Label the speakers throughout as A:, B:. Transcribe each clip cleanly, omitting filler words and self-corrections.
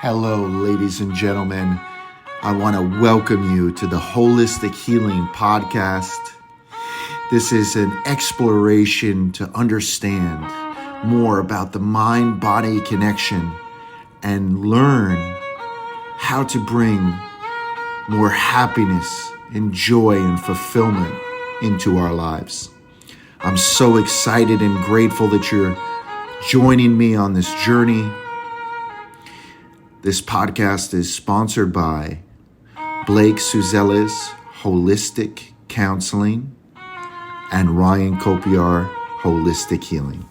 A: Hello, ladies and gentlemen. I want to welcome you to the Holistic Healing Podcast. This is an exploration to understand more about the mind-body connection and learn how to bring more happiness and joy and fulfillment into our lives. I'm so excited and grateful that you're joining me on this journey. This podcast is sponsored by Blake Suzella's Holistic Counseling and Ryan Kopiar Holistic Healing.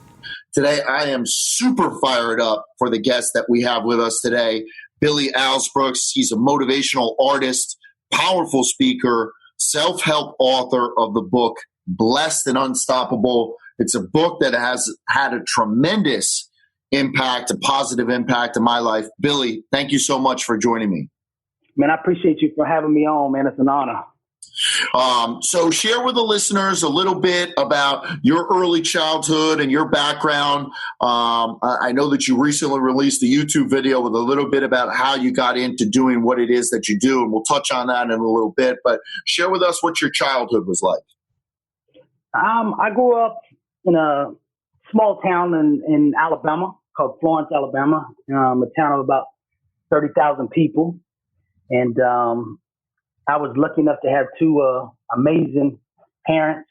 B: Today, I am super fired up for the guest that we have with us today, Billy Alsbrooks. He's a motivational artist, powerful speaker, self-help author of the book, Blessed and Unstoppable. It's a book that has had a tremendous impact, a positive impact in my life. Billy, thank you so much for joining me.
C: Man, I appreciate you for having me on, man. It's an honor.
B: So share with the listeners a little bit about your early childhood and your background. I know that you recently released a YouTube video with a little bit about how you got into doing what it is that you do, and we'll touch on that in a little bit. But share with us what your childhood was like.
C: I grew up in a small town in Alabama called Florence, Alabama, a town of about 30,000 people. And I was lucky enough to have two amazing parents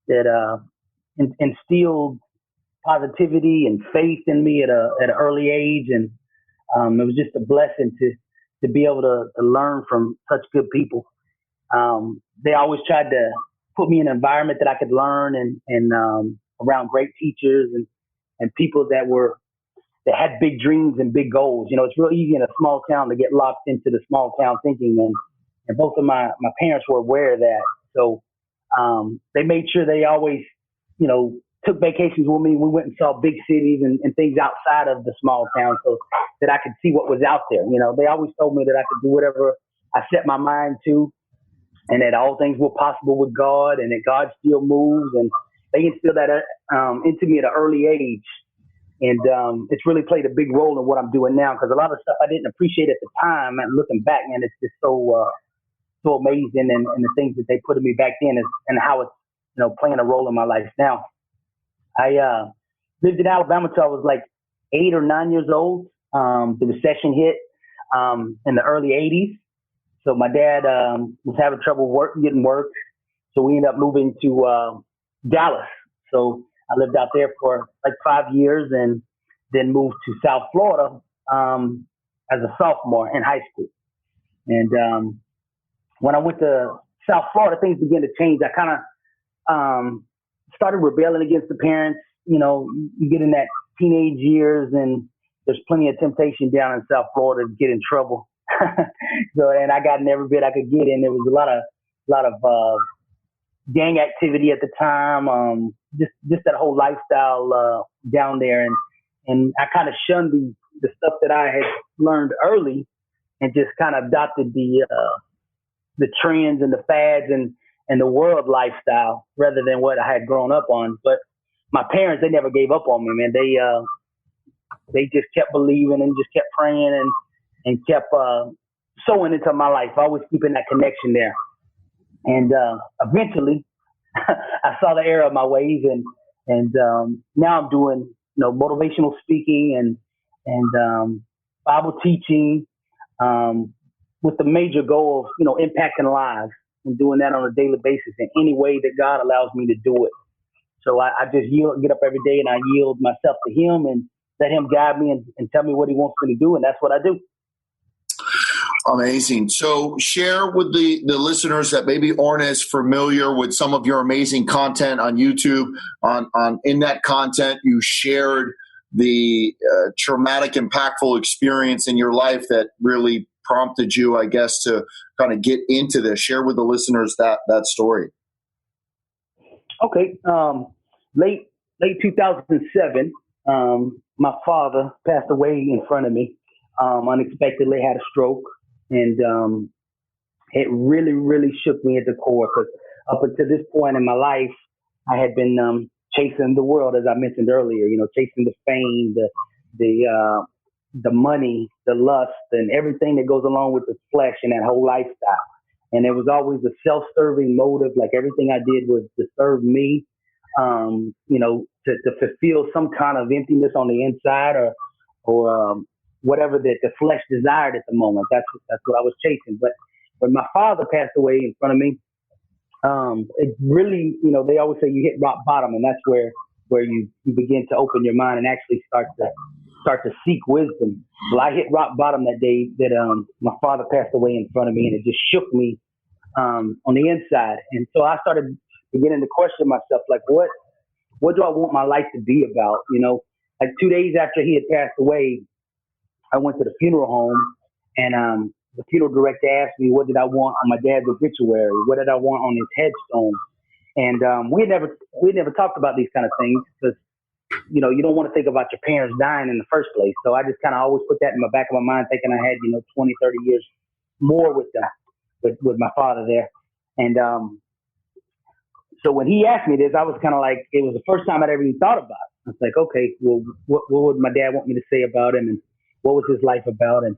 C: that instilled positivity and faith in me at an early age. And it was just a blessing to be able to learn from such good people. They always tried to put me in an environment that I could learn and around great teachers and people that had big dreams and big goals. You know, it's real easy in a small town to get locked into the small town thinking, and both of my parents were aware of that. So they made sure they always, took vacations with me. We went and saw big cities and things outside of the small town so that I could see what was out there. You know, they always told me that I could do whatever I set my mind to, and that all things were possible with God, and that God still moves. And they instilled that into me at an early age. And it's really played a big role in what I'm doing now, because a lot of stuff I didn't appreciate at the time. And looking back, man, it's just so amazing, and the things that they put in me back then and how it's playing a role in my life now. I lived in Alabama till I was like 8 or 9 years old. The recession hit in the early 80s. So my dad was having trouble getting work. So we ended up moving to Dallas. So I lived out there for like 5 years and then moved to South Florida as a sophomore in high school. And when I went to South Florida, things began to change. I kind of started rebelling against the parents. You know, you get in that teenage years and there's plenty of temptation down in South Florida to get in trouble. And I got in every bit I could get in. There was a lot of gang activity at the time. Just that whole lifestyle down there, and I kind of shunned the stuff that I had learned early, and just kind of adopted the trends and the fads and the world lifestyle rather than what I had grown up on. But my parents, they never gave up on me, man. They just kept believing and just kept praying and kept sowing into my life, always keeping that connection there. And eventually, I saw the error of my ways, and now I'm doing motivational speaking and Bible teaching with the major goal of impacting lives, and doing that on a daily basis in any way that God allows me to do it. So I just get up every day and I yield myself to Him and let Him guide me and tell me what He wants me to do, and that's what I do.
B: Amazing. So share with the listeners that maybe aren't as familiar with some of your amazing content on YouTube. In that content, you shared the traumatic, impactful experience in your life that really prompted you, I guess, to kind of get into this. Share with the listeners that story.
C: Okay. Late 2007, my father passed away in front of me. Unexpectedly had a stroke. And it really, really shook me at the core, because up until this point in my life, I had been chasing the world, as I mentioned earlier, chasing the fame, the the money, the lust, and everything that goes along with the flesh and that whole lifestyle. And it was always a self-serving motive. Like everything I did was to serve me, to fulfill some kind of emptiness on the inside, or whatever that the flesh desired at the moment. That's what I was chasing. But when my father passed away in front of me, it really, they always say you hit rock bottom, and that's where you begin to open your mind and actually start to seek wisdom. Well, I hit rock bottom that day that my father passed away in front of me, and it just shook me on the inside. And so I started beginning to question myself, like, what do I want my life to be about? Like 2 days after he had passed away, I went to the funeral home, and the funeral director asked me, what did I want on my dad's obituary? What did I want on his headstone? And we had never talked about these kind of things because, you don't want to think about your parents dying in the first place. So I just kind of always put that in the back of my mind, thinking I had, 20, 30 years more with them, with my father there. And so when he asked me this, I was kind of like, it was the first time I'd ever even thought about it. I was like, okay, well, what would my dad want me to say about him, and what was his life about? And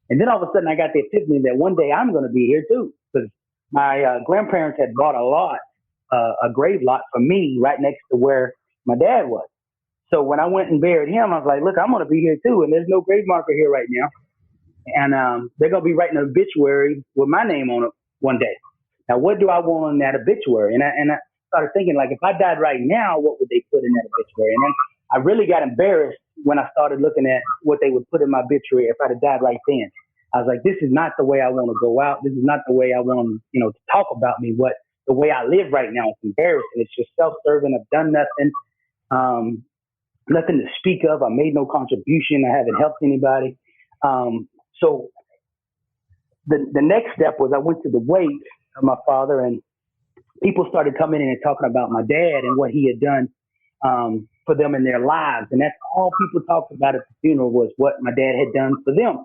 C: then all of a sudden I got the epiphany that one day I'm going to be here too, because my grandparents had bought a grave lot for me right next to where my dad was. So when I went and buried him, I was like, look, I'm going to be here too. And there's no grave marker here right now. And they're going to be writing an obituary with my name on it one day. Now, what do I want on that obituary? And I started thinking, like, if I died right now, what would they put in that obituary? And then I really got embarrassed when I started looking at what they would put in my obituary if I'd have died right then. I was like, this is not the way I want to go out. This is not the way I want, to talk about me. The way I live right now is embarrassing. It's just self-serving. I've done nothing, nothing to speak of. I made no contribution. I haven't helped anybody. So the next step was I went to the wake of my father, and people started coming in and talking about my dad and what he had done for them in their lives. And that's all people talked about at the funeral, was what my dad had done for them.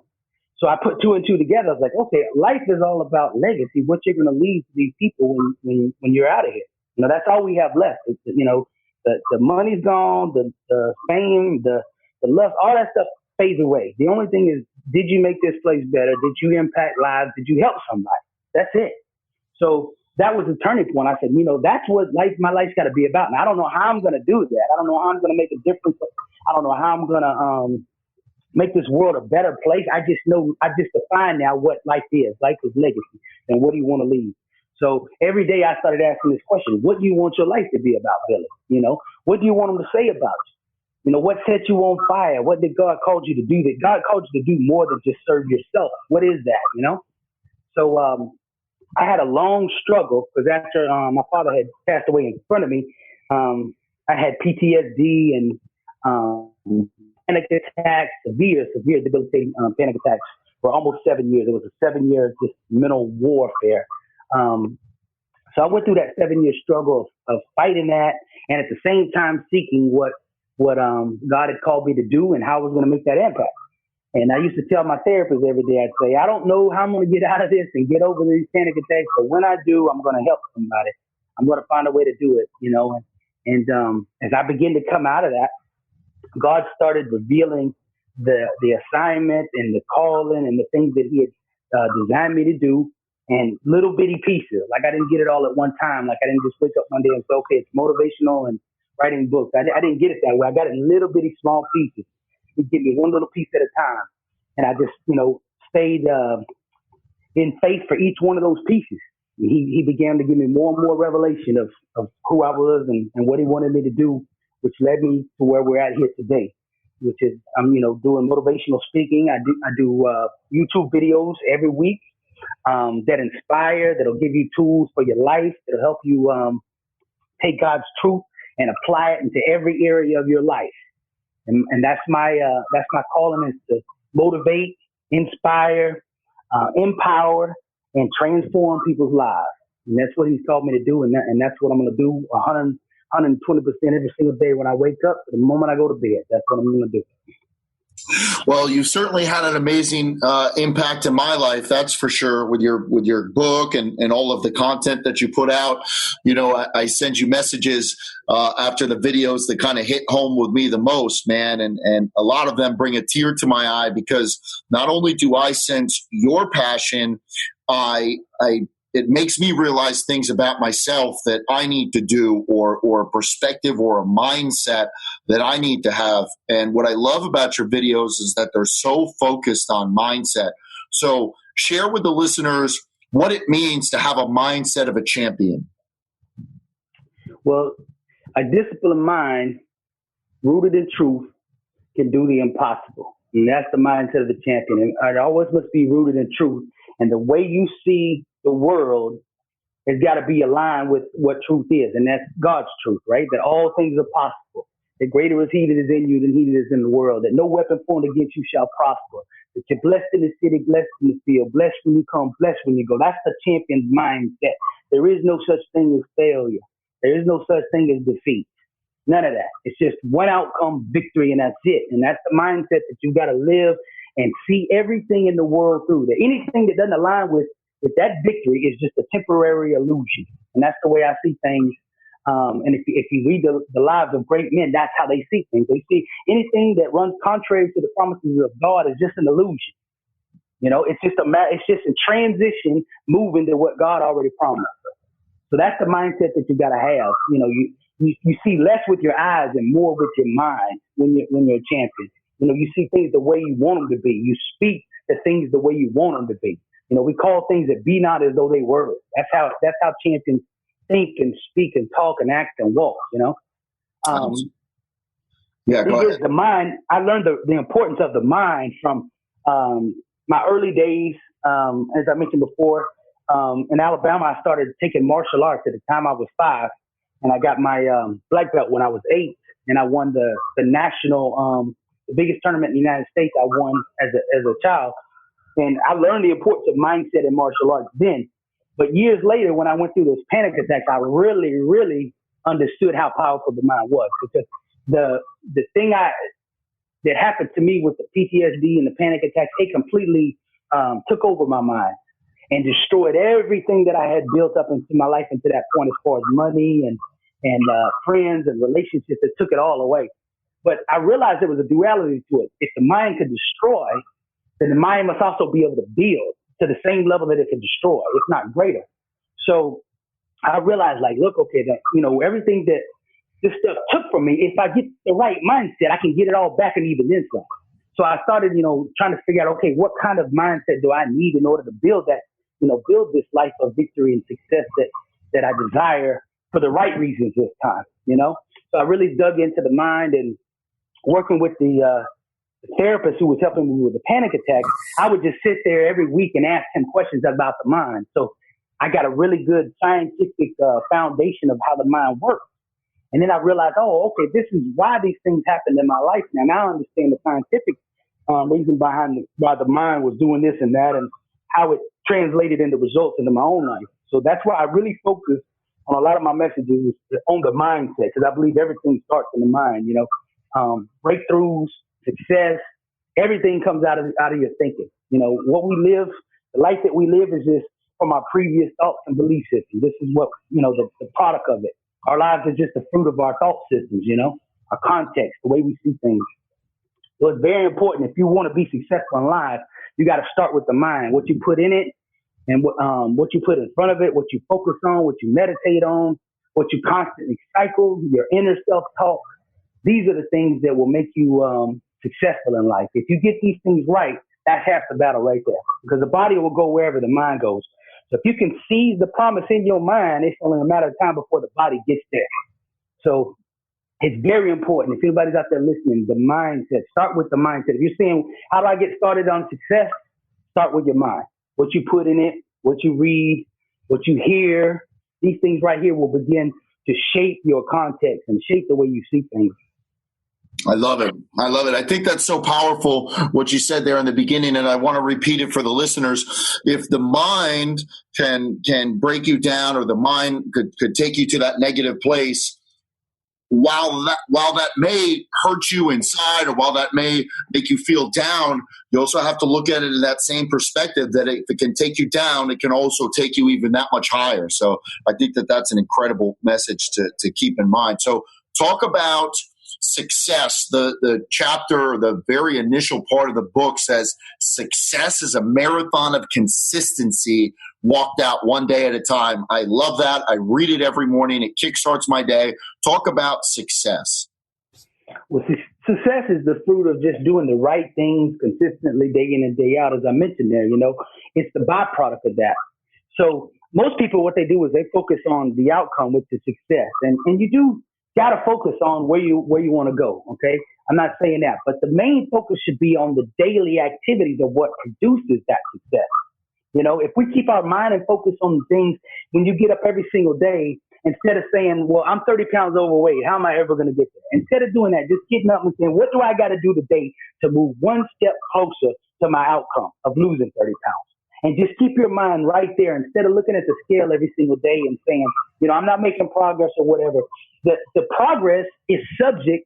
C: So I put two and two together. I was like, okay, life is all about legacy, what you're going to leave to these people when you're out of here. That's all we have left. The money's gone, the fame, the lust, all that stuff fades away. The only thing is, did you make this place better? Did you impact lives? Did you help somebody? That's it. So that was the turning point. I said, that's what my life's got to be about. And I don't know how I'm going to do that. I don't know how I'm going to make a difference. I don't know how I'm going to make this world a better place. I just define now what life is. Life is legacy. And what do you want to leave? So every day I started asking this question: what do you want your life to be about, Billy? What do you want them to say about you? What set you on fire? What did God call you to do? That God called you to do more than just serve yourself. What is that? So I had a long struggle, because after my father had passed away in front of me, I had PTSD and panic attacks, severe debilitating panic attacks for almost 7 years. It was a 7-year just mental warfare. So I went through that 7-year struggle of fighting that, and at the same time seeking what God had called me to do and how I was going to make that impact. And I used to tell my therapist every day, I'd say, I don't know how I'm going to get out of this and get over these panic attacks, but when I do, I'm going to help somebody. I'm going to find a way to do it, And as I begin to come out of that, God started revealing the assignment and the calling and the things that He had designed me to do, and little bitty pieces. Like, I didn't get it all at one time. Like, I didn't just wake up one day and say, okay, it's motivational and writing books. I didn't get it that way. I got it in little bitty small pieces. He'd give me one little piece at a time. And I just, stayed in faith for each one of those pieces. He began to give me more and more revelation of who I was and what He wanted me to do, which led me to where we're at here today, which is I'm, doing motivational speaking. I do YouTube videos every week that inspire, that'll give you tools for your life, that'll help you take God's truth and apply it into every area of your life. And that's my calling, is to motivate, inspire, empower, and transform people's lives. And that's what He's called me to do. And that's what I'm going to do 120% every single day when I wake up to the moment I go to bed. That's what I'm going to do.
B: Well, you certainly had an amazing impact in my life, that's for sure, with your book and all of the content that you put out. I send you messages after the videos that kind of hit home with me the most, man, and a lot of them bring a tear to my eye, because not only do I sense your passion, I it makes me realize things about myself that I need to do, or a perspective or a mindset that I need to have. And what I love about your videos is that they're so focused on mindset. So share with the listeners what it means to have a mindset of a champion.
C: Well, a disciplined mind rooted in truth can do the impossible. And that's the mindset of the champion. And it always must be rooted in truth. And the way you see the world has got to be aligned with what truth is. And that's God's truth, right? That all things are possible. That greater is he that is in you than he that is in the world. That no weapon formed against you shall prosper. That you're blessed in the city, blessed in the field, blessed when you come, blessed when you go. That's the champion's mindset. There is no such thing as failure. There is no such thing as defeat. None of that. It's just one outcome, victory, and that's it. And that's the mindset that you got to live and see everything in the world through. That anything that doesn't align with that victory is just a temporary illusion. And that's the way I see things. And if you read the lives of great men, that's how they see things. They see anything that runs contrary to the promises of God is just an illusion. It's just a transition moving to what God already promised us. So that's the mindset that you got to have. You see less with your eyes and more with your mind when you're a champion. You see things the way you want them to be. You speak the things the way you want them to be. We call things that be not as though they were. That's how champions think and speak and talk and act and walk.
B: Yeah, go ahead.
C: The mind. I learned the importance of the mind from my early days. As I mentioned before, in Alabama, I started taking martial arts at the time I was 5, and I got my black belt when I was 8, and I won the national, the biggest tournament in the United States. I won as a child, and I learned the importance of mindset in martial arts then. But years later, when I went through those panic attacks, I really, really understood how powerful the mind was, because the thing that happened to me with the PTSD and the panic attacks, it completely took over my mind and destroyed everything that I had built up into my life into that point, as far as money and friends and relationships. It took it all away. But I realized there was a duality to it. If the mind could destroy, then the mind must also be able to build to the same level that it can destroy, if not greater. So I realized, look, okay, that everything that this stuff took from me, if I get the right mindset, I can get it all back and even then some. So I started, trying to figure out, okay, what kind of mindset do I need in order to build that, build this life of victory and success that I desire for the right reasons this time, So I really dug into the mind, and working with the therapist who was helping me with the panic attacks, I would just sit there every week and ask him questions about the mind. So I got a really good scientific foundation of how the mind works. And then I realized, okay, this is why these things happened in my life. Now I understand the scientific reason behind why the mind was doing this and that, and how it translated into results into my own life. So that's why I really focus on a lot of my messages on the mindset, because I believe everything starts in the mind. Breakthroughs, success, everything comes out of your thinking. What we live, the life that we live is just from our previous thoughts and belief systems. This is what, the product of it. Our lives are just the fruit of our thought systems, our context, the way we see things. So it's very important. If you want to be successful in life, you got to start with the mind, what you put in it, and what you put in front of it, what you focus on, what you meditate on, what you constantly cycle, your inner self-talk. These are the things that will make you successful in life. If you get these things right, that's half the battle right there, because the body will go wherever the mind goes. So if you can seize the promise in your mind, it's only a matter of time before the body gets there. So it's very important. If anybody's out there listening, the mindset, start with the mindset. If you're saying, how do I get started on success? Start with your mind. What you put in it, what you read, what you hear, these things right here will begin to shape your context and shape the way you see things.
B: I love it. I think that's so powerful, what you said there in the beginning, and I want to repeat it for the listeners. If the mind can break you down, or the mind could take you to that negative place, while that may hurt you inside, or while that may make you feel down, you also have to look at it in that same perspective, that if it can take you down, it can also take you even that much higher. So I think that that's an incredible message to keep in mind. So talk about success. The chapter, the very initial part of the book says success is a marathon of consistency walked out one day at a time. I love that. I read it every morning. It kickstarts my day. Talk about success.
C: Well, success is the fruit of just doing the right things consistently, day in and day out. As I mentioned there, it's the byproduct of that. So most people, what they do is they focus on the outcome, which is success. And you do got to focus on where you want to go. Okay. I'm not saying that, but the main focus should be on the daily activities of what produces that success. If we keep our mind and focus on the things, when you get up every single day, instead of saying, well, I'm 30 pounds overweight, how am I ever going to get there? Instead of doing that, just getting up and saying, what do I got to do today to move one step closer to my outcome of losing 30 pounds? And just keep your mind right there instead of looking at the scale every single day and saying, I'm not making progress or whatever. The progress is subject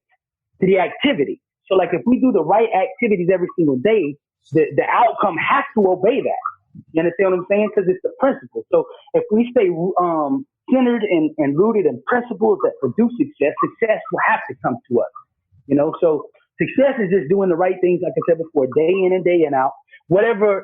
C: to the activity. So like if we do the right activities every single day, the outcome has to obey that. You understand what I'm saying? Because it's the principle. So if we stay centered and rooted in principles that produce success, success will have to come to us. So success is just doing the right things, like I said before, day in and day out. Whatever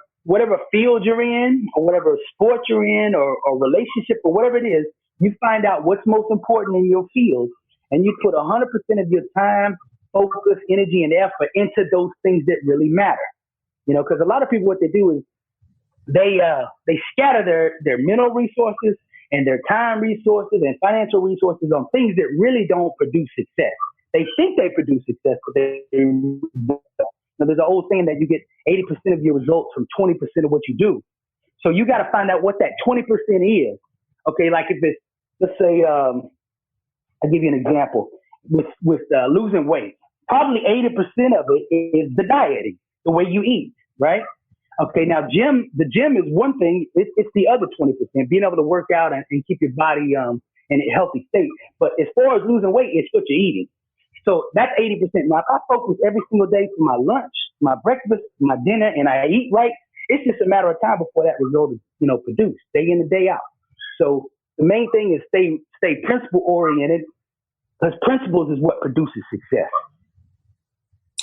C: field you're in, or whatever sport you're in, or relationship, or whatever it is, you find out what's most important in your field, and you put 100% of your time, focus, energy, and effort into those things that really matter. Because a lot of people, what they do is they scatter their mental resources and their time resources and financial resources on things that really don't produce success. They think they produce success, but they there's an old saying that you get 80% of your results from 20% of what you do. So you got to find out what that 20% is. Okay, like if it's, let's say, I'll give you an example. With losing weight, probably 80% of it is the dieting, the way you eat, right? Okay, now the gym is one thing. It's the other 20%, being able to work out and keep your body in a healthy state. But as far as losing weight, it's what you're eating. So that's 80%. Now, if I focus every single day for my lunch, my breakfast, my dinner, and I eat right, it's just a matter of time before that result is, produced day in and day out. So the main thing is stay principle oriented, because principles is what produces success.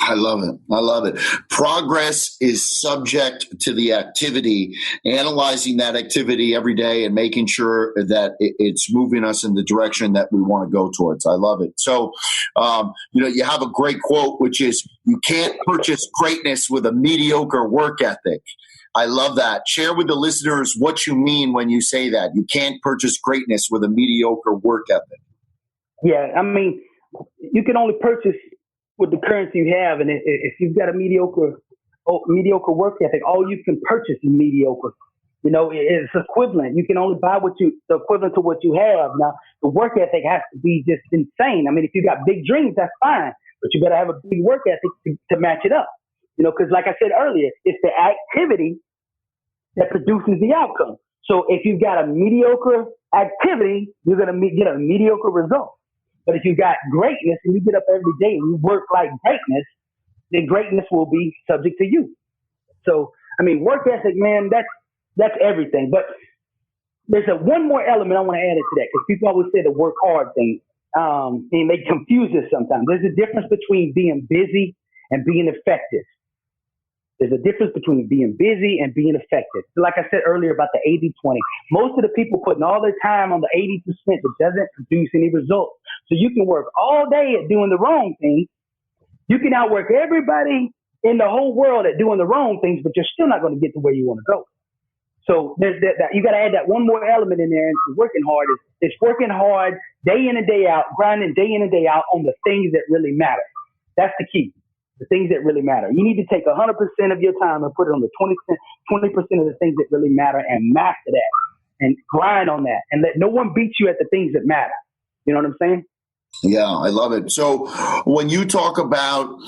B: I love it. I love it. Progress is subject to the activity, analyzing that activity every day and making sure that it's moving us in the direction that we want to go towards. I love it. So, you have a great quote, which is, you can't purchase greatness with a mediocre work ethic. I love that. Share with the listeners what you mean when you say that. You can't purchase greatness with a mediocre work ethic.
C: Yeah, I mean, you can only purchase with the currency you have, and if you've got a mediocre work ethic, all you can purchase is mediocre. It's equivalent. You can only buy the equivalent to what you have. Now, the work ethic has to be just insane. I mean, if you got big dreams, that's fine, but you better have a big work ethic to match it up. Because like I said earlier, it's the activity that produces the outcome. So if you've got a mediocre activity, you're going to get a mediocre result. But if you got greatness and you get up every day and you work like greatness, then greatness will be subject to you. So, I mean, work ethic, man, that's everything. But there's one more element I want to add into that, because people always say the work hard thing, and they confuse this sometimes. There's a difference between being busy and being effective. There's a difference between being busy and being effective. So like I said earlier about the 80-20, most of the people putting all their time on the 80% that doesn't produce any results. So you can work all day at doing the wrong thing. You can outwork everybody in the whole world at doing the wrong things, but you're still not going to get to where you want to go. So there's that you got to add that one more element in there. And working hard is working hard day in and day out, grinding day in and day out on the things that really matter. That's the key. The things that really matter. You need to take 100% of your time and put it on the 20% of the things that really matter, and master that and grind on that, and let no one beat you at the things that matter. You know what I'm saying?
B: Yeah, I love it. So when you talk about,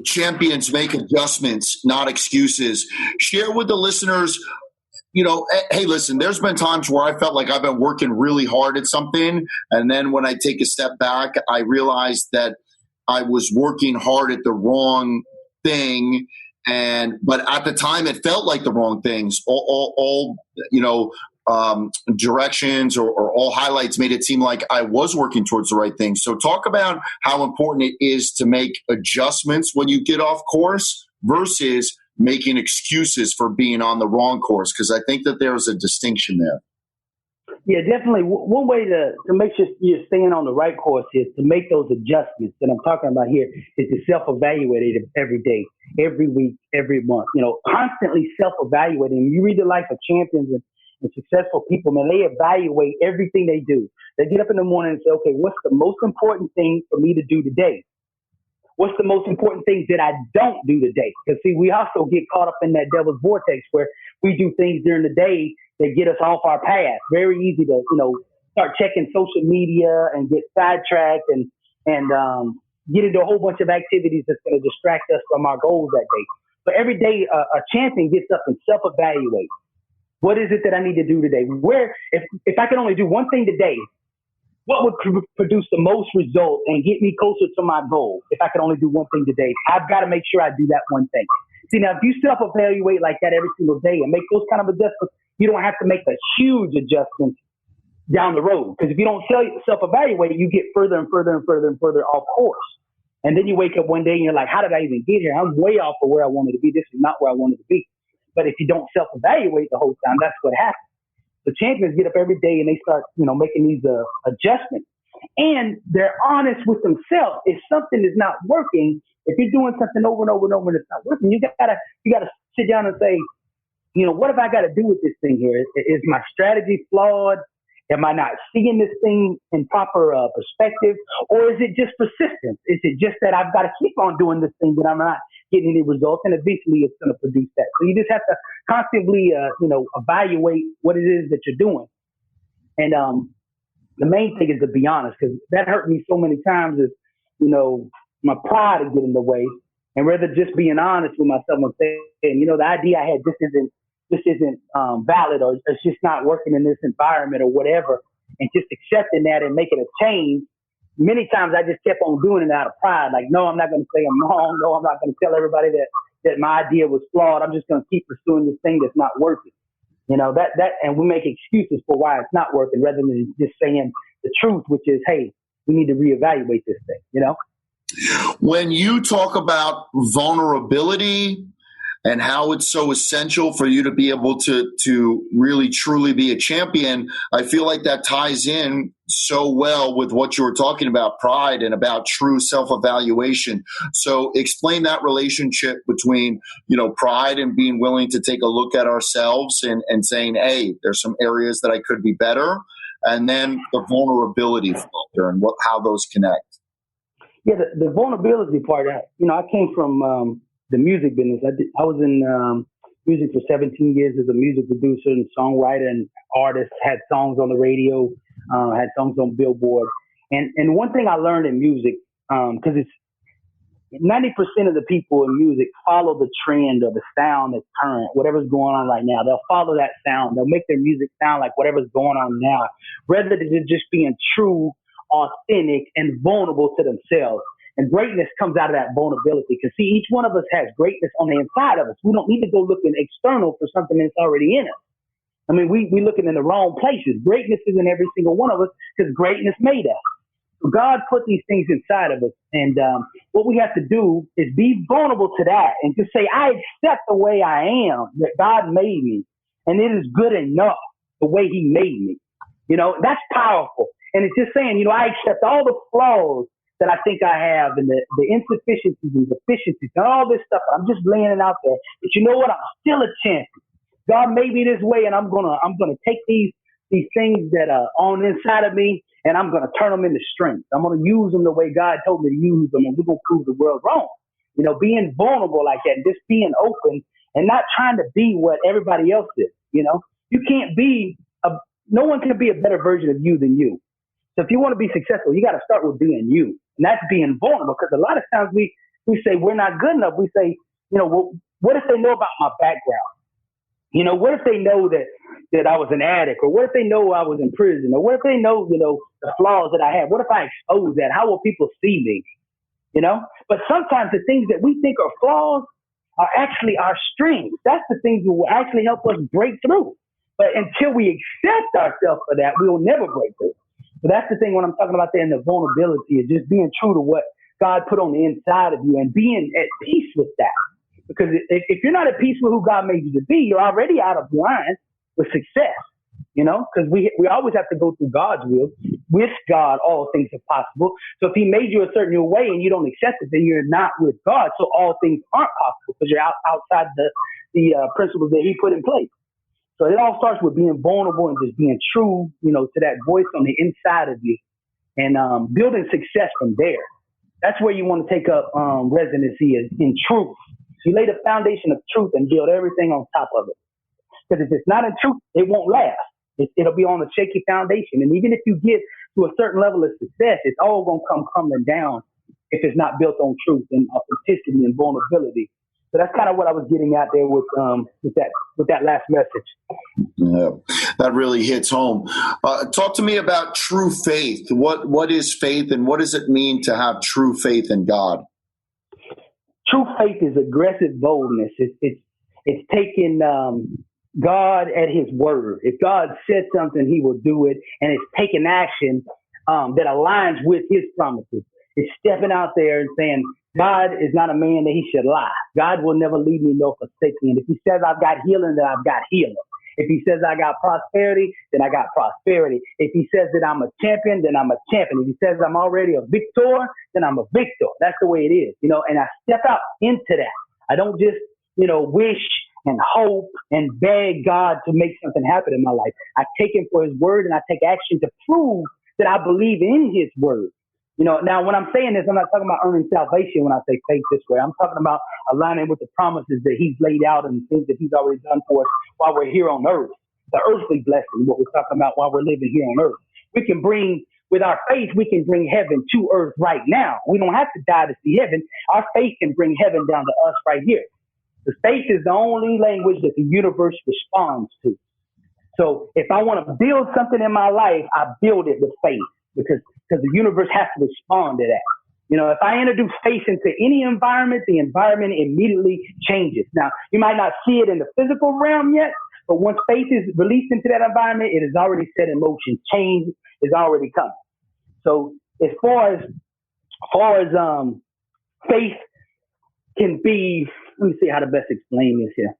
B: champions make adjustments, not excuses, share with the listeners Hey, listen, there's been times where I felt like I've been working really hard at something. And then when I take a step back, I realized that I was working hard at the wrong thing. But at the time it felt like the wrong things, all directions or all highlights made it seem like I was working towards the right thing. So talk about how important it is to make adjustments when you get off course versus making excuses for being on the wrong course, because I think that there's a distinction there.
C: Yeah, definitely. One way to make sure you're staying on the right course is to make those adjustments that I'm talking about here, is to self-evaluate it every day, every week, every month, constantly self-evaluating. You read the life of champions and successful people, man, they evaluate everything they do. They get up in the morning and say, okay, what's the most important thing for me to do today? What's the most important things that I don't do today? Because see, we also get caught up in that devil's vortex where we do things during the day that get us off our path. Very easy to, start checking social media and get sidetracked and get into a whole bunch of activities that's going to distract us from our goals that day. But every day, a champion gets up and self-evaluates. What is it that I need to do today? If I can only do one thing today, what would produce the most result and get me closer to my goal? If I could only do one thing today, I've got to make sure I do that one thing. See, now, if you self-evaluate like that every single day and make those kind of adjustments, you don't have to make a huge adjustment down the road. Because if you don't self-evaluate, you get further and further and further and further off course. And then you wake up one day and you're like, how did I even get here? I'm way off of where I wanted to be. This is not where I wanted to be. But if you don't self-evaluate the whole time, that's what happens. The champions get up every day and they start, making these adjustments. And they're honest with themselves. If something is not working, if you're doing something over and over and over and it's not working, you gotta sit down and say, what have I got to do with this thing here? Is my strategy flawed? Am I not seeing this thing in proper perspective? Or is it just persistence? Is it just that I've got to keep on doing this thing, but I'm not getting any results, and eventually it's going to produce that? So you just have to constantly, evaluate what it is that you're doing. And the main thing is to be honest, because that hurt me so many times is, my pride would get in the way, and rather just being honest with myself and saying, the idea I had, this isn't valid, or it's just not working in this environment or whatever, and just accepting that and making a change. Many times I just kept on doing it out of pride. Like, no, I'm not going to say I'm wrong. No, I'm not going to tell everybody that my idea was flawed. I'm just going to keep pursuing this thing that's not working. And we make excuses for why it's not working rather than just saying the truth, which is, hey, we need to reevaluate this thing,
B: When you talk about vulnerability and how it's so essential for you to be able to really truly be a champion, I feel like that ties in so well with what you were talking about, pride and about true self-evaluation. So explain that relationship between, pride and being willing to take a look at ourselves and saying, hey, there's some areas that I could be better, and then the vulnerability factor and how those connect.
C: Yeah, the vulnerability part, I came from the music business. I was in music for 17 years as a music producer and songwriter and artist, had songs on the radio, had songs on Billboard. And one thing I learned in music, because it's 90% of the people in music follow the trend or the sound that's current, whatever's going on right now. They'll follow that sound. They'll make their music sound like whatever's going on now, rather than just being true, authentic, and vulnerable to themselves. And greatness comes out of that vulnerability. Because see, each one of us has greatness on the inside of us. We don't need to go looking external for something that's already in us. I mean, we looking in the wrong places. Greatness is in every single one of us because greatness made us. So God put these things inside of us. And what we have to do is be vulnerable to that and just say, I accept the way I am, that God made me. And it is good enough the way he made me. That's powerful. And it's just saying, I accept all the flaws that I think I have and the insufficiencies and deficiencies and all this stuff. I'm just laying it out there. But you know what? I'm still a champion. God made me this way, and I'm gonna take these things that are on the inside of me, and I'm gonna turn them into strength. I'm gonna use them the way God told me to use them, and we're gonna prove the world wrong. Being vulnerable like that, and just being open, and not trying to be what everybody else is. You can't be no one can be a better version of you than you. So if you want to be successful, you got to start with being you. And that's being vulnerable, because a lot of times we say we're not good enough. We say, well, what if they know about my background? You know, what if they know that I was an addict? Or what if they know I was in prison? Or what if they know, the flaws that I have? What if I expose that? How will people see me? But sometimes the things that we think are flaws are actually our strengths. That's the things that will actually help us break through. But until we accept ourselves for that, we will never break through. So that's the thing when I'm talking about there in the vulnerability is just being true to what God put on the inside of you and being at peace with that. Because if you're not at peace with who God made you to be, you're already out of line with success. Because we always have to go through God's will. With God, all things are possible. So if he made you a certain way and you don't accept it, then you're not with God. So all things aren't possible because you're outside the principles that he put in place. So it all starts with being vulnerable and just being true, to that voice on the inside of you and building success from there. That's where you want to take up residency is in truth. You lay the foundation of truth and build everything on top of it. Because if it's not in truth, it won't last. It'll be on a shaky foundation. And even if you get to a certain level of success, it's all going to come crumbling down if it's not built on truth and authenticity and vulnerability. So that's kind of what I was getting at there with that last message.
B: Yeah, that really hits home. Talk to me about true faith. What is faith, and what does it mean to have true faith in God?
C: True faith is aggressive boldness. It's taking God at his word. If God said something, he will do it. And it's taking action that aligns with his promises. It's stepping out there and saying, God is not a man that he should lie. God will never leave me nor forsake me. And if he says I've got healing, then I've got healing. If he says I got prosperity, then I got prosperity. If he says that I'm a champion, then I'm a champion. If he says I'm already a victor, then I'm a victor. That's the way it is, and I step out into that. I don't just, wish and hope and beg God to make something happen in my life. I take him for his word and I take action to prove that I believe in his word. Now when I'm saying this, I'm not talking about earning salvation when I say faith this way. I'm talking about aligning with the promises that he's laid out and things that he's already done for us while we're here on earth. The earthly blessing, what we're talking about while we're living here on earth. With our faith, we can bring heaven to earth right now. We don't have to die to see heaven. Our faith can bring heaven down to us right here. The faith is the only language that the universe responds to. So if I want to build something in my life, I build it with faith because the universe has to respond to that. If I introduce faith into any environment, the environment immediately changes. Now, you might not see it in the physical realm yet, but once faith is released into that environment, it is already set in motion. Change is already coming. So as far as faith can be, let me see how to best explain this here.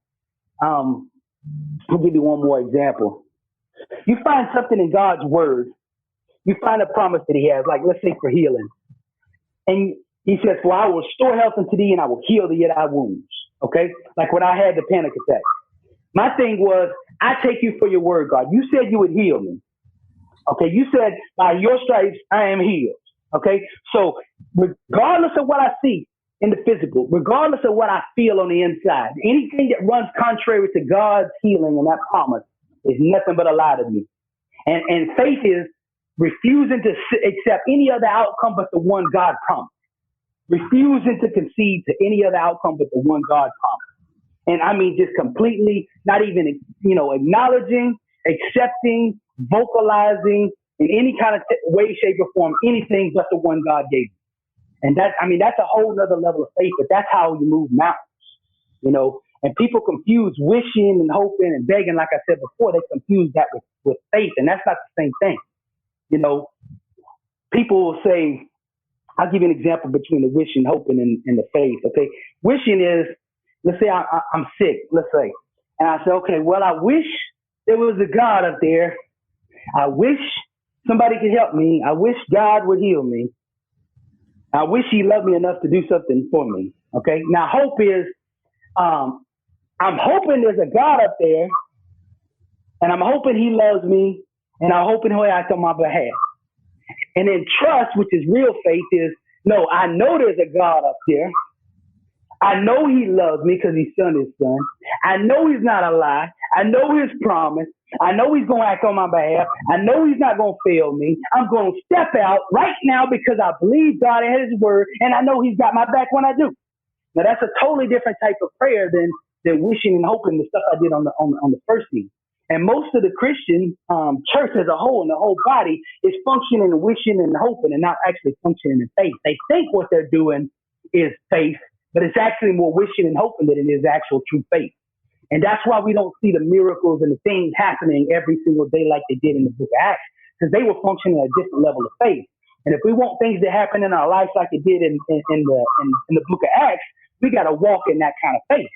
C: I'll give you one more example. You find something in God's word. You find a promise that he has, like let's say for healing. And he says, "For I will restore health unto thee and I will heal thee of thy wounds." Okay? Like when I had the panic attack. My thing was, I take you for your word, God. You said you would heal me. Okay? You said, by your stripes, I am healed. Okay? So regardless of what I see in the physical, regardless of what I feel on the inside, anything that runs contrary to God's healing and that promise is nothing but a lie to me. And faith is refusing to accept any other outcome but the one God promised. Refusing to concede to any other outcome but the one God promised. And I mean just completely not even, acknowledging, accepting, vocalizing in any kind of way, shape, or form, anything but the one God gave you. And that's a whole nother level of faith, but that's how you move mountains, and people confuse wishing and hoping and begging. Like I said before, they confuse that with faith, and that's not the same thing. People will say, I'll give you an example between the wishing, hoping, and the faith. Okay. Wishing is, let's say I'm sick, let's say, and I say, okay, well, I wish there was a God up there. I wish somebody could help me. I wish God would heal me. I wish he loved me enough to do something for me. Okay. Now hope is, I'm hoping there's a God up there and I'm hoping he loves me and I'm hoping he'll act on my behalf. And then trust, which is real faith, is, no, I know there's a God up there. I know he loves me because he sent his son. I know he's not a lie. I know his promise. I know he's going to act on my behalf. I know he's not going to fail me. I'm going to step out right now because I believe God and his word, and I know he's got my back when I do. Now, that's a totally different type of prayer than than wishing and hoping the stuff I did on the first team. And most of the Christian church as a whole and the whole body is functioning and wishing and hoping and not actually functioning in faith. They think what they're doing is faith, but it's actually more wishing and hoping than it is actual true faith. And that's why we don't see the miracles and the things happening every single day like they did in the book of Acts, because they were functioning at a different level of faith. And if we want things to happen in our lives like it did in the book of Acts, we got to walk in that kind of faith.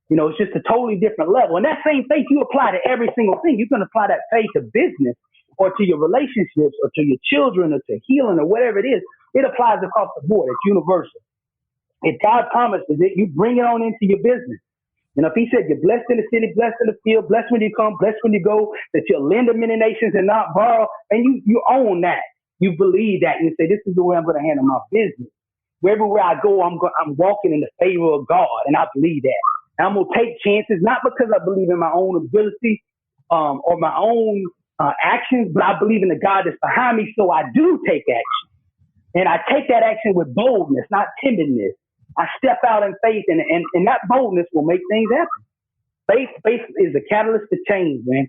C: You know, it's just a totally different level. And that same faith you apply to every single thing. You can apply that faith to business or to your relationships or to your children or to healing or whatever it is. It applies across the board. It's universal. If God promises it, you bring it on into your business. You know, if he said you're blessed in the city, blessed in the field, blessed when you come, blessed when you go, that you'll lend to many nations and not borrow, and you own that. You believe that. And you say, this is the way I'm going to handle my business. Everywhere I go, I'm walking in the favor of God, and I believe that. I'm going to take chances, not because I believe in my own ability or my own actions, but I believe in the God that's behind me, so I do take action. And I take that action with boldness, not timidness. I step out in faith, and that boldness will make things happen. Faith is a catalyst to change, man.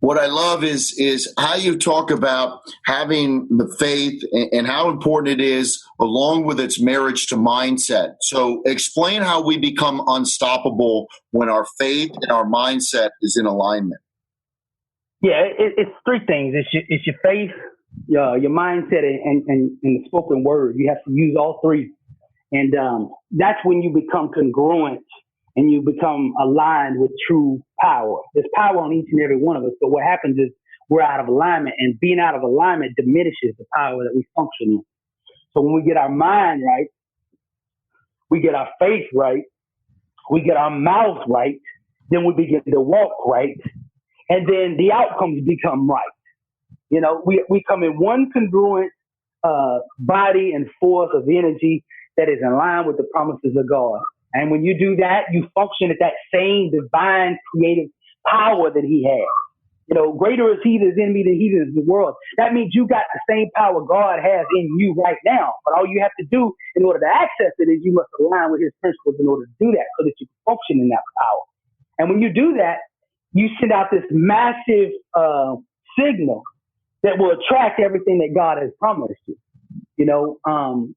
B: What I love is how you talk about having the faith and how important it is along with its marriage to mindset. So explain how we become unstoppable when our faith and our mindset is in alignment.
C: Yeah, it's three things. It's your faith, your mindset, and the spoken word. You have to use all three. And that's when you become congruent and you become aligned with true power. There's power on each and every one of us. But what happens is we're out of alignment, and being out of alignment diminishes the power that we function in. So when we get our mind right, we get our faith right, we get our mouth right, then we begin to walk right, and then the outcomes become right. You know, we come in one congruent body and force of energy that is in line with the promises of God. And when you do that, you function at that same divine creative power that he has. You know, greater is he that is in me than he that is in the world. That means you got the same power God has in you right now. But all you have to do in order to access it is you must align with his principles in order to do that so that you can function in that power. And when you do that, you send out this massive signal that will attract everything that God has promised you. You know,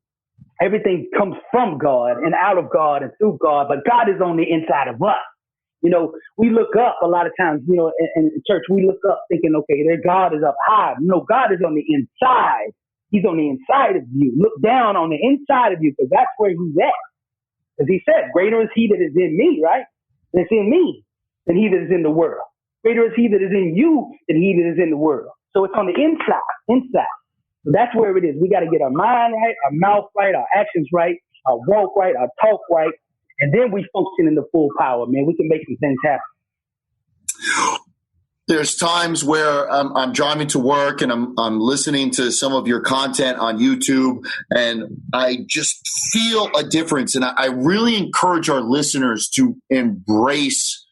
C: everything comes from God and out of God and through God, but God is on the inside of us. You know, we look up a lot of times, you know, in church, we look up thinking, okay, there God is up high. No, God is on the inside. He's on the inside of you. Look down on the inside of you, because that's where he's at. Because he said, greater is he that is in me, right? That's in me than he that is in the world. Greater is he that is in you than he that is in the world. So it's on the inside. So that's where it is. We got to get our mind right, our mouth right, our actions right, our walk right, our talk right, and then we function in the full power, man. We can make some things happen.
B: There's times where I'm driving to work and I'm listening to some of your content on YouTube, and I just feel a difference. And I really encourage our listeners to embrace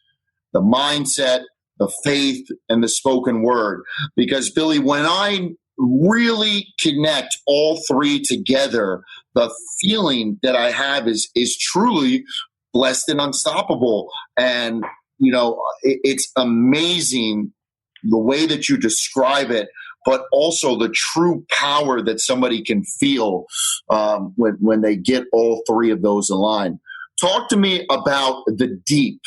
B: the mindset, the faith, and the spoken word. Because, Billy, when I really connect all three together, the feeling that I have is truly blessed and unstoppable. And, you know, it's amazing the way that you describe it, but also the true power that somebody can feel when they get all three of those aligned. Talk to me about the deep.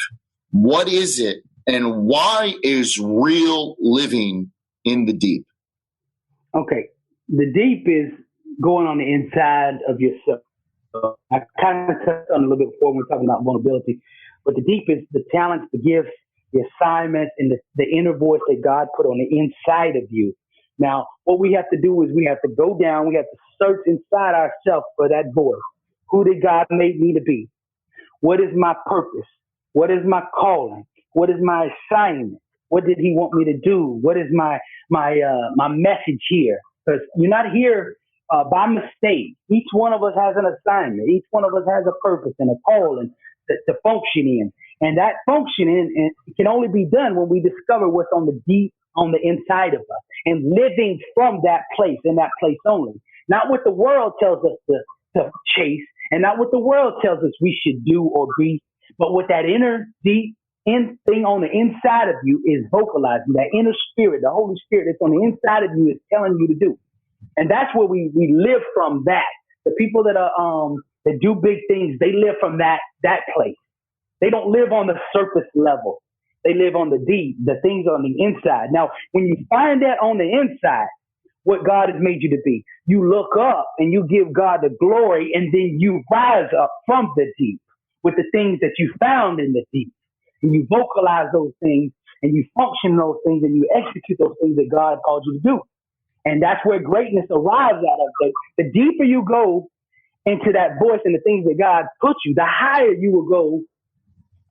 B: What is it, and why is real living in the deep?
C: Okay. The deep is going on the inside of yourself. I kind of touched on it a little bit before when we were talking about vulnerability, but the deep is the talents, the gifts, the assignments, and the inner voice that God put on the inside of you. Now, what we have to do is we have to go down, we have to search inside ourselves for that voice. Who did God make me to be? What is my purpose? What is my calling? What is my assignment? What did he want me to do? What is my message here? Because you're not here by mistake. Each one of us has an assignment. Each one of us has a purpose and a calling to function in. And that functioning can only be done when we discover what's on the deep, on the inside of us, and living from that place, in that place only. Not what the world tells us to chase, and not what the world tells us we should do or be, but what that inner deep thing on the inside of you is vocalizing. That inner spirit, the Holy Spirit that's on the inside of you is telling you to do. And that's where we live from that. The people that are that do big things, they live from that place. They don't live on the surface level. They live on the deep, the things on the inside. Now, when you find that on the inside, what God has made you to be, you look up and you give God the glory, and then you rise up from the deep with the things that you found in the deep. And you vocalize those things, and you function those things, and you execute those things that God called you to do. And that's where greatness arrives out of. The deeper you go into that voice and the things that God put you, the higher you will go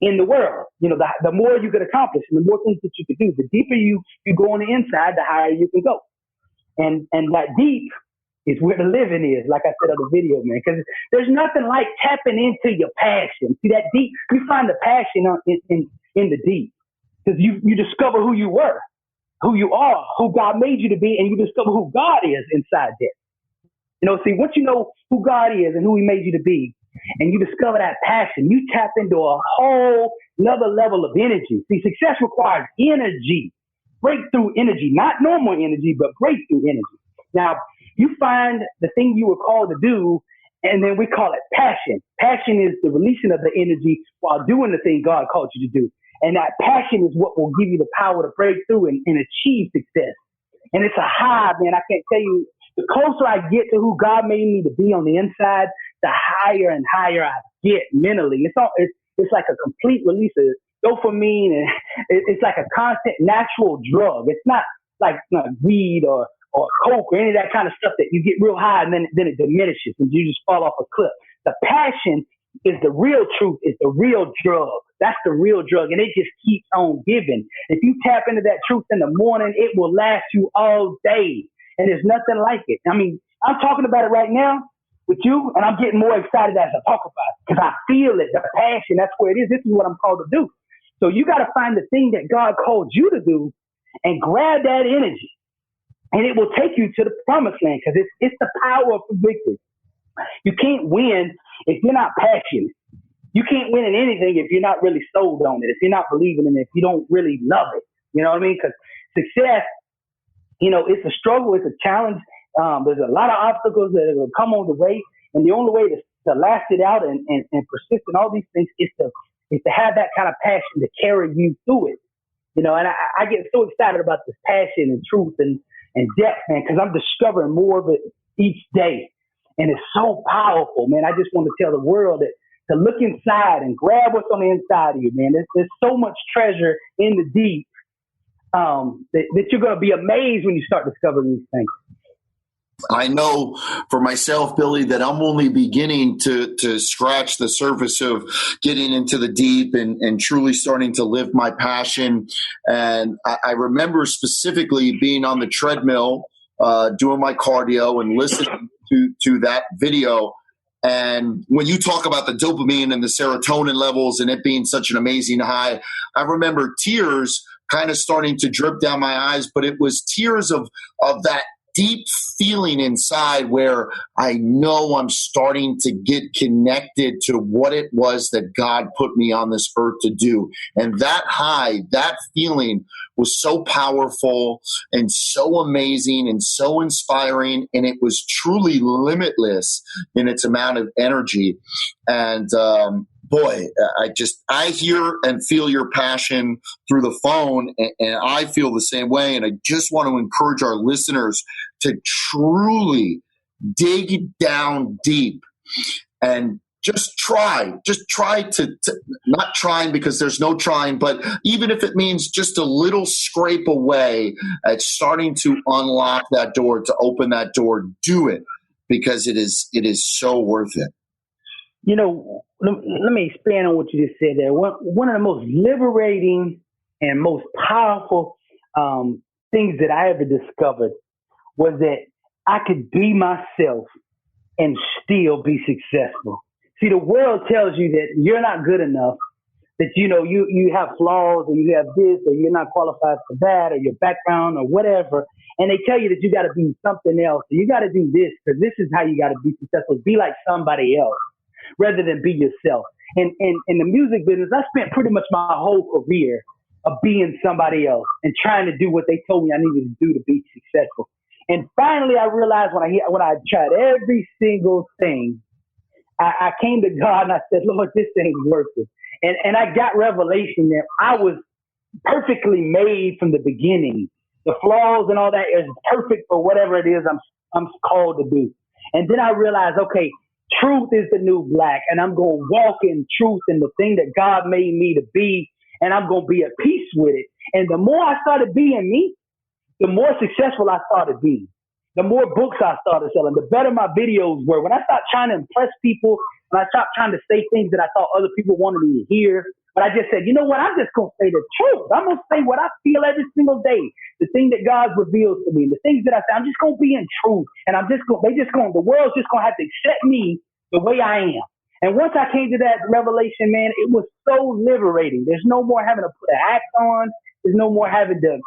C: in the world. You know, the more you could accomplish and the more things that you could do. The deeper you go on the inside, the higher you can go. And that deep is where the living is, like I said on the video, man, because there's nothing like tapping into your passion. See, that deep, you find the passion in the deep, because you discover who you were, who you are, who God made you to be, and you discover who God is inside there. You know, see, once you know who God is and who he made you to be, and you discover that passion, you tap into a whole another level of energy. See, success requires energy, breakthrough energy, not normal energy, but breakthrough energy. Now, you find the thing you were called to do, and then we call it passion. Passion is the releasing of the energy while doing the thing God called you to do. And that passion is what will give you the power to break through and achieve success. And it's a high, man. I can't tell you, the closer I get to who God made me to be on the inside, the higher and higher I get mentally. It's like a complete release of dopamine, and it's like a constant natural drug. It's not like weed or coke or any of that kind of stuff that you get real high and then it diminishes and you just fall off a cliff. The passion is the real truth, is the real drug. That's the real drug, and it just keeps on giving. If you tap into that truth in the morning, it will last you all day, and there's nothing like it. I mean, I'm talking about it right now with you, and I'm getting more excited as I talk about it because I feel it, the passion. That's where it is. This is what I'm called to do. So you got to find the thing that God called you to do and grab that energy, and it will take you to the promised land, because it's the power of victory. You can't win if you're not passionate. You can't win in anything if you're not really sold on it, if you're not believing in it, if you don't really love it. You know what I mean? Because success, you know, it's a struggle, it's a challenge. There's a lot of obstacles that will come on the way, and the only way to last it out and persist in all these things is to have that kind of passion to carry you through it. You know, and I get so excited about this passion and truth and depth, man, because I'm discovering more of it each day. And it's so powerful, man. I just want to tell the world that to look inside and grab what's on the inside of you, man. There's so much treasure in the deep that you're going to be amazed when you start discovering these things.
B: I know for myself, Billy, that I'm only beginning to scratch the surface of getting into the deep and truly starting to live my passion. And I remember specifically being on the treadmill, doing my cardio and listening to that video. And when you talk about the dopamine and the serotonin levels and it being such an amazing high, I remember tears kind of starting to drip down my eyes, but it was tears of that deep feeling inside where I know I'm starting to get connected to what it was that God put me on this earth to do. And that high, that feeling was so powerful and so amazing and so inspiring. And it was truly limitless in its amount of energy. And, boy, I hear and feel your passion through the phone, and I feel the same way. And I just want to encourage our listeners to truly dig down deep and just try to not trying because there's no trying, but even if it means just a little scrape away at starting to unlock that door, to open that door, do it, because it is so worth it.
C: You know, let me expand on what you just said there. One of the most liberating and most powerful things that I ever discovered was that I could be myself and still be successful. See, the world tells you that you're not good enough, that, you know, you have flaws and you have this, or you're not qualified for that, or your background or whatever. And they tell you that you got to be something else. You got to do this because this is how you got to be successful. Be like somebody else. rather than be yourself. And in the music business, I spent pretty much my whole career of being somebody else and trying to do what they told me I needed to do to be successful. And finally, I realized when I tried every single thing, I came to God and I said, Lord, this ain't working. And I got revelation that I was perfectly made from the beginning. The flaws and all that is perfect for whatever it is I'm called to do. And then I realized, okay, truth is the new black, and I'm going to walk in truth and the thing that God made me to be, and I'm going to be at peace with it. And the more I started being me, the more successful I started being. The more books I started selling, the better my videos were. When I stopped trying to impress people, when I stopped trying to say things that I thought other people wanted me to hear, but I just said, you know what, I'm just going to say the truth. I'm going to say what I feel every single day, the thing that God reveals to me, the things that I say. I'm just going to be in truth. And the world's just going to have to accept me the way I am. And once I came to that revelation, man, it was so liberating. There's no more having to put an act on. There's no more having to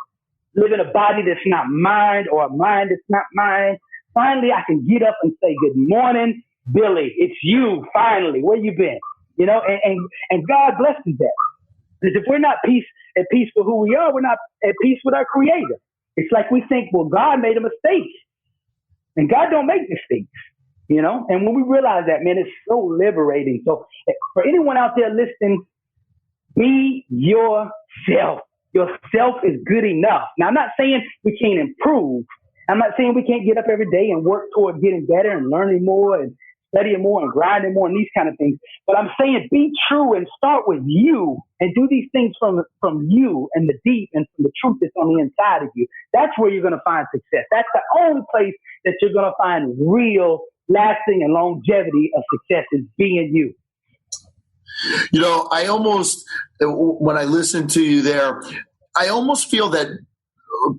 C: live in a body that's not mine or a mind that's not mine. Finally, I can get up and say, good morning, Billy. It's you, finally. Where you been? You know, and God blesses that. Because if we're not at peace with who we are, we're not at peace with our Creator. It's like we think, well, God made a mistake. And God don't make mistakes, you know? And when we realize that, man, it's so liberating. So for anyone out there listening, be yourself. Yourself is good enough. Now, I'm not saying we can't improve. I'm not saying we can't get up every day and work toward getting better and learning more and studying more and grinding more and these kind of things. But I'm saying be true and start with you and do these things from you and the deep and from the truth that's on the inside of you. That's where you're going to find success. That's the only place that you're going to find real, lasting, and longevity of success is being you.
B: You know, when I listen to you there, I almost feel that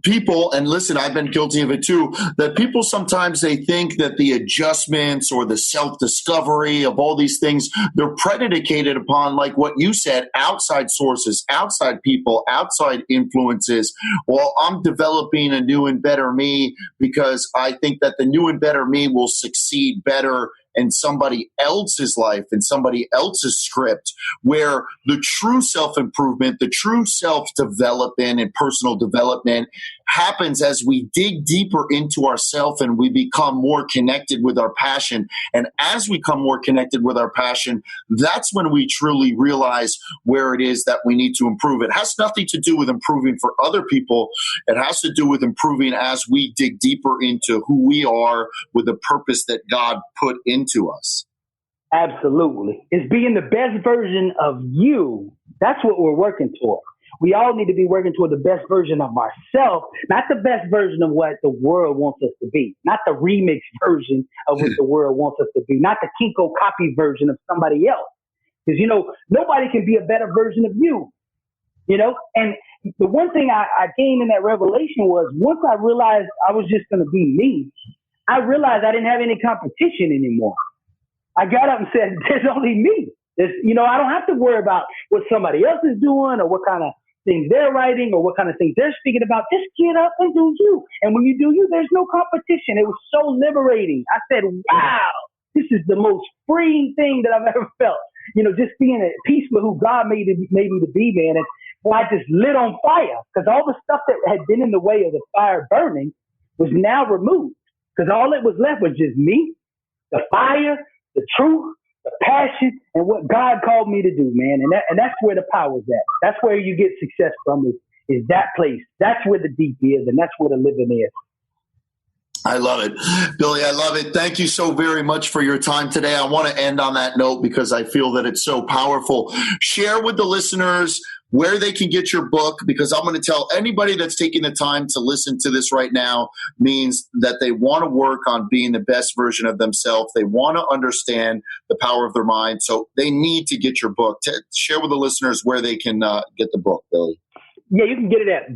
B: people, and listen, I've been guilty of it too, that people sometimes they think that the adjustments or the self-discovery of all these things, they're predicated upon, like what you said, outside sources, outside people, outside influences. Well, I'm developing a new and better me because I think that the new and better me will succeed better in somebody else's life and somebody else's script, where the true self-improvement, the true self-development and personal development happens as we dig deeper into ourselves and we become more connected with our passion. And as we become more connected with our passion, that's when we truly realize where it is that we need to improve. It has nothing to do with improving for other people. It has to do with improving as we dig deeper into who we are with the purpose that God put into us.
C: Absolutely. It's being the best version of you. That's what we're working toward. We all need to be working toward the best version of ourselves, not the best version of what the world wants us to be, not the remix version of what the world wants us to be, not the Kinko copy version of somebody else. Because, you know, nobody can be a better version of you, you know? And the one thing I gained in that revelation was once I realized I was just going to be me, I realized I didn't have any competition anymore. I got up and said, there's only me. I don't have to worry about what somebody else is doing or what kind of things they're writing or what kind of things they're speaking about. Just get up and do you. And when you do you, there's no competition. It was so liberating. I said, wow, this is the most freeing thing that I've ever felt. You know, just being at peace with who God made me to be, man. And I just lit on fire because all the stuff that had been in the way of the fire burning was now removed because all it was left was just me, the fire, the truth, the passion, and what God called me to do, man. And that's where the power's at. That's where you get success from is that place. That's where the deep is, and that's where the living is.
B: I love it. Billy, I love it. Thank you so very much for your time today. I want to end on that note because I feel that it's so powerful. Share with the listeners where they can get your book, because I'm going to tell anybody that's taking the time to listen to this right now means that they want to work on being the best version of themselves. They want to understand the power of their mind. So they need to get your book. Share with the listeners where they can get the book, Billy.
C: Yeah, you can get it at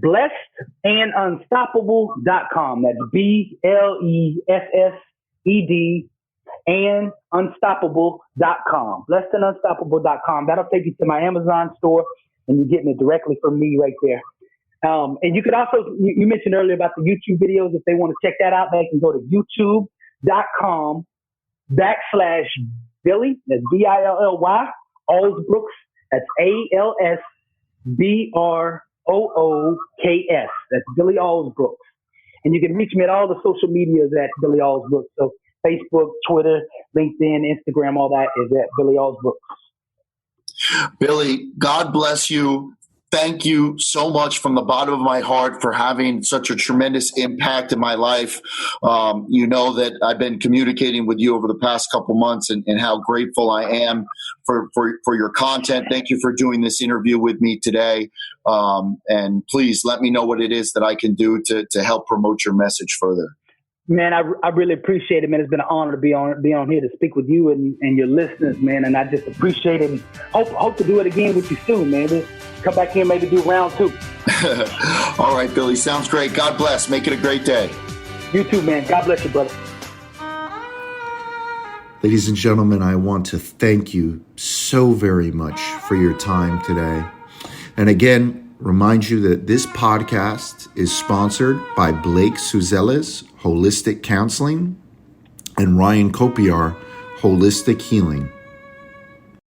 C: blessedandunstoppable.com. That's BLESSED and unstoppable.com. Blessedandunstoppable.com. That'll take you to my Amazon store, and you're getting it directly from me right there. And you could also, you mentioned earlier about the YouTube videos. If they want to check that out, they can go to youtube.com/Billy Billy, that's Billy, Alsbrooks, that's Alsbrooks. That's Billy Alsbrooks. And you can reach me at all the social medias at Billy Alsbrooks. So Facebook, Twitter, LinkedIn, Instagram, all that is at Billy Alsbrooks.
B: Billy, God bless you. Thank you so much from the bottom of my heart for having such a tremendous impact in my life. You know that I've been communicating with you over the past couple months and how grateful I am for your content. Thank you for doing this interview with me today. And please let me know what it is that I can do to help promote your message further.
C: Man, I really appreciate it, man. It's been an honor to be on here to speak with you and your listeners, man. And I just appreciate it and hope to do it again with you soon, man. Just come back here and maybe do round 2.
B: All right, Billy. Sounds great. God bless. Make it a great day.
C: You too, man. God bless you, brother.
A: Ladies and gentlemen, I want to thank you so very much for your time today. And again, remind you that this podcast is sponsored by Blake Suzeles, Holistic Counseling, and Ryan Kopiar, Holistic Healing.